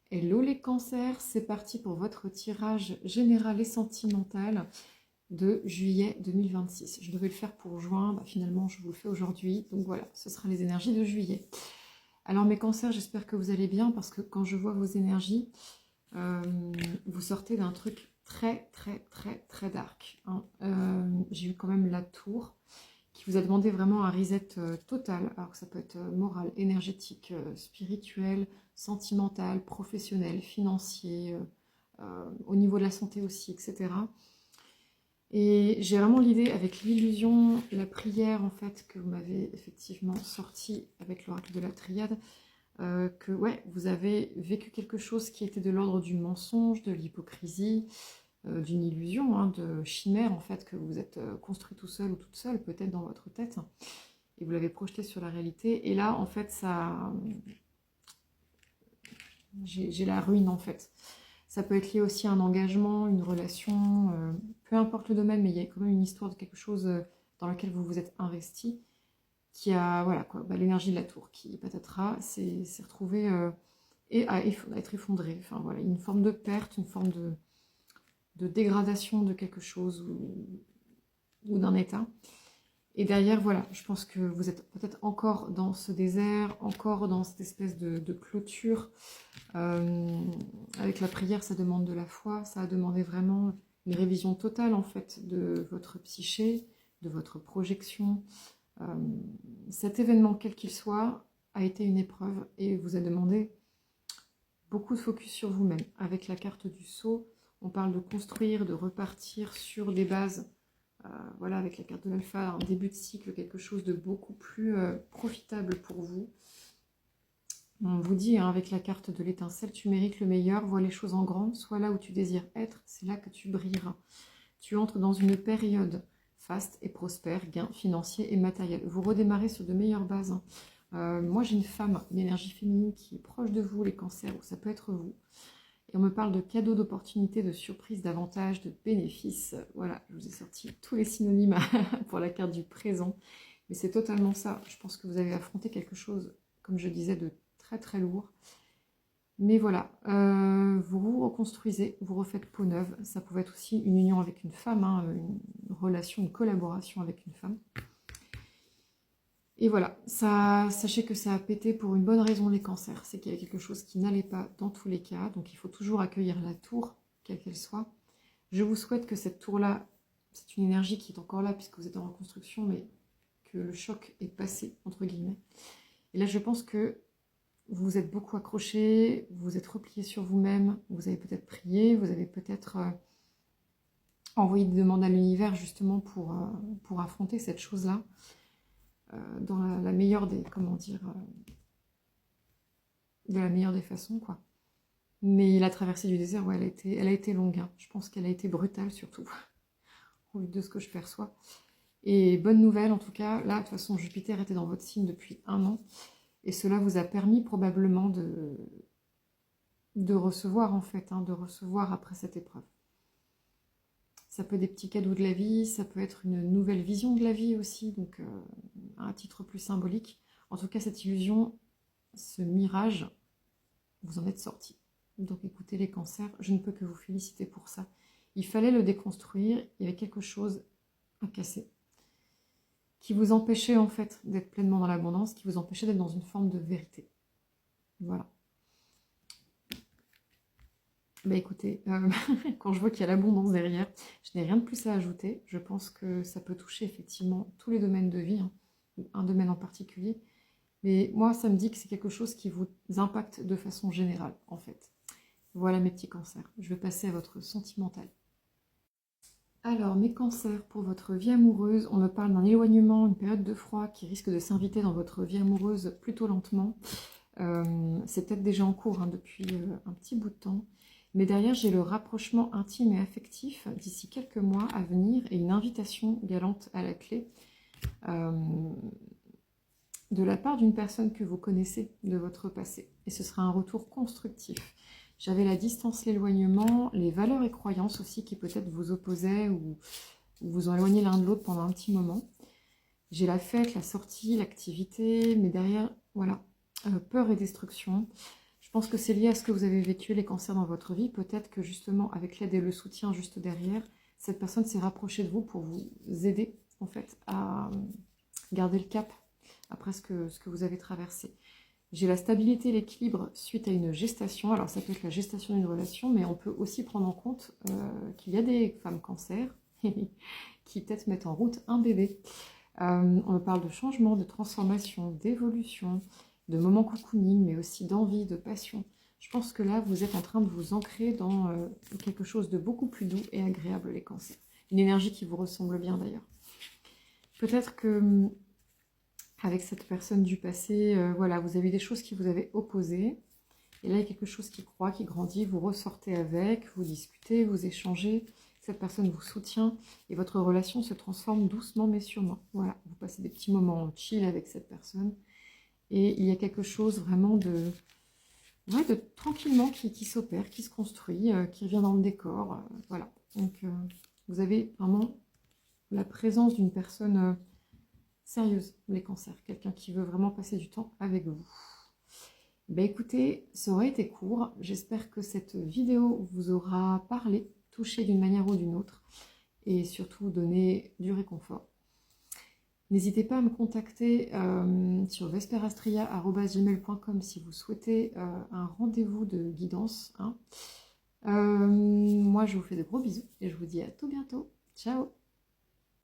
Hello les cancers, c'est parti pour votre tirage général et sentimental de juillet 2026. Je devais le faire pour juin, finalement je vous le fais aujourd'hui, donc voilà, ce sera les énergies de juillet. Alors mes cancers, j'espère que vous allez bien, parce que quand je vois vos énergies, vous sortez d'un truc très dark, hein. J'ai eu quand même la tour, qui vous a demandé vraiment un reset total, alors que ça peut être moral, énergétique, spirituel, sentimental, professionnel, financier, au niveau de la santé aussi, etc. Et j'ai vraiment l'idée avec l'illusion, la prière en fait, que vous m'avez effectivement sorti avec l'oracle de la triade, que ouais, vous avez vécu quelque chose qui était de l'ordre du mensonge, de l'hypocrisie, d'une illusion, hein, de chimère en fait, que vous êtes construit tout seul ou toute seule, peut-être dans votre tête, et vous l'avez projeté sur la réalité. Et là, en fait, ça, j'ai la ruine en fait. Ça peut être lié aussi à un engagement, une relation, peu importe le domaine, mais il y a quand même une histoire de quelque chose dans laquelle vous vous êtes investi, qui a, voilà quoi, l'énergie de la tour, qui patatras, s'est retrouvé et à être effondré. Enfin voilà, une forme de perte, une forme de dégradation de quelque chose ou d'un état. Et derrière, voilà, je pense que vous êtes peut-être encore dans ce désert, encore dans cette espèce de clôture. Avec la prière, ça demande de la foi, ça a demandé vraiment une révision totale en fait de votre psyché, de votre projection. Cet événement, quel qu'il soit, a été une épreuve et vous a demandé beaucoup de focus sur vous-même. Avec la carte du sceau, on parle de construire, de repartir sur des bases. Voilà, avec la carte de l'alpha, un début de cycle, quelque chose de beaucoup plus profitable pour vous. On vous dit, hein, avec la carte de l'étincelle, tu mérites le meilleur, vois les choses en grand, sois là où tu désires être, c'est là que tu brilleras. Tu entres dans une période faste et prospère, gains financiers et matériels. Vous redémarrez sur de meilleures bases, hein. Moi, j'ai une femme, une énergie féminine qui est proche de vous, les cancers, ou ça peut être vous. Et on me parle de cadeaux, d'opportunités, de surprises, d'avantages, de bénéfices. Voilà, je vous ai sorti tous les synonymes pour la carte du présent. Mais c'est totalement ça. Je pense que vous avez affronté quelque chose, comme je disais, de très lourd. Mais voilà, vous vous reconstruisez, vous refaites peau neuve. Ça pouvait être aussi une union avec une femme, hein, une relation, une collaboration avec une femme. Et voilà, ça, sachez que ça a pété pour une bonne raison les cancers. C'est qu'il y a quelque chose qui n'allait pas dans tous les cas. Donc il faut toujours accueillir la tour, quelle qu'elle soit. Je vous souhaite que cette tour-là, c'est une énergie qui est encore là puisque vous êtes en reconstruction, mais que le choc est passé, entre guillemets. Et là, je pense que vous vous êtes beaucoup accroché, vous vous êtes replié sur vous-même, vous avez peut-être prié, vous avez peut-être envoyé des demandes à l'univers justement pour affronter cette chose-là. Dans la meilleure des, comment dire, de la meilleure des façons, quoi. Mais la traversée du désert, ouais, elle a été longue, hein. Je pense qu'elle a été brutale, surtout, au vu de ce que je perçois. Et bonne nouvelle, en tout cas, là, de toute façon, Jupiter était dans votre signe depuis 1 an, et cela vous a permis probablement de recevoir, en fait, hein, de recevoir après cette épreuve. Ça peut être des petits cadeaux de la vie, ça peut être une nouvelle vision de la vie aussi, donc à un titre plus symbolique. En tout cas, cette illusion, ce mirage, vous en êtes sortis. Donc écoutez les cancers, je ne peux que vous féliciter pour ça. Il fallait le déconstruire, il y avait quelque chose à casser, qui vous empêchait en fait d'être pleinement dans l'abondance, qui vous empêchait d'être dans une forme de vérité. Voilà. Bah écoutez, quand je vois qu'il y a l'abondance derrière, je n'ai rien de plus à ajouter. Je pense que ça peut toucher effectivement tous les domaines de vie, hein, ou un domaine en particulier. Mais moi, ça me dit que c'est quelque chose qui vous impacte de façon générale, en fait. Voilà mes petits cancers. Je vais passer à votre sentimental. Alors, mes cancers, pour votre vie amoureuse, on me parle d'un éloignement, une période de froid qui risque de s'inviter dans votre vie amoureuse plutôt lentement. C'est peut-être déjà en cours, hein, depuis un petit bout de temps. Mais derrière, j'ai le rapprochement intime et affectif d'ici quelques mois à venir et une invitation galante à la clé de la part d'une personne que vous connaissez de votre passé. Et ce sera un retour constructif. J'avais la distance, l'éloignement, les valeurs et croyances aussi qui peut-être vous opposaient ou vous ont éloigné l'un de l'autre pendant un petit moment. J'ai la fête, la sortie, l'activité, mais derrière, voilà, peur et destruction. Je pense que c'est lié à ce que vous avez vécu, les cancers dans votre vie. Peut-être que justement, avec l'aide et le soutien juste derrière, cette personne s'est rapprochée de vous pour vous aider, en fait, à garder le cap après ce que vous avez traversé. J'ai la stabilité et l'équilibre suite à une gestation. Alors, ça peut être la gestation d'une relation, mais on peut aussi prendre en compte qu'il y a des femmes cancer qui peut-être mettent en route un bébé. On me parle de changement, de transformation, d'évolution, de moments cocooning, mais aussi d'envie, de passion. Je pense que là, vous êtes en train de vous ancrer dans quelque chose de beaucoup plus doux et agréable, les cancers. Une énergie qui vous ressemble bien d'ailleurs. Peut-être que avec cette personne du passé, voilà, vous avez eu des choses qui vous avaient opposé. Et là, il y a quelque chose qui croît, qui grandit. Vous ressortez avec, vous discutez, vous échangez. Cette personne vous soutient et votre relation se transforme doucement mais sûrement. Voilà, vous passez des petits moments chill avec cette personne. Et il y a quelque chose vraiment de tranquillement qui s'opère, qui se construit, qui revient dans le décor. Voilà. Donc, vous avez vraiment la présence d'une personne sérieuse, les cancers. Quelqu'un qui veut vraiment passer du temps avec vous. Ben écoutez, ça aurait été court. J'espère que cette vidéo vous aura parlé, touché d'une manière ou d'une autre, et surtout donné du réconfort. N'hésitez pas à me contacter sur vesperastria@gmail.com si vous souhaitez un rendez-vous de guidance. Hein. Moi, je vous fais de gros bisous et je vous dis à tout bientôt. Ciao!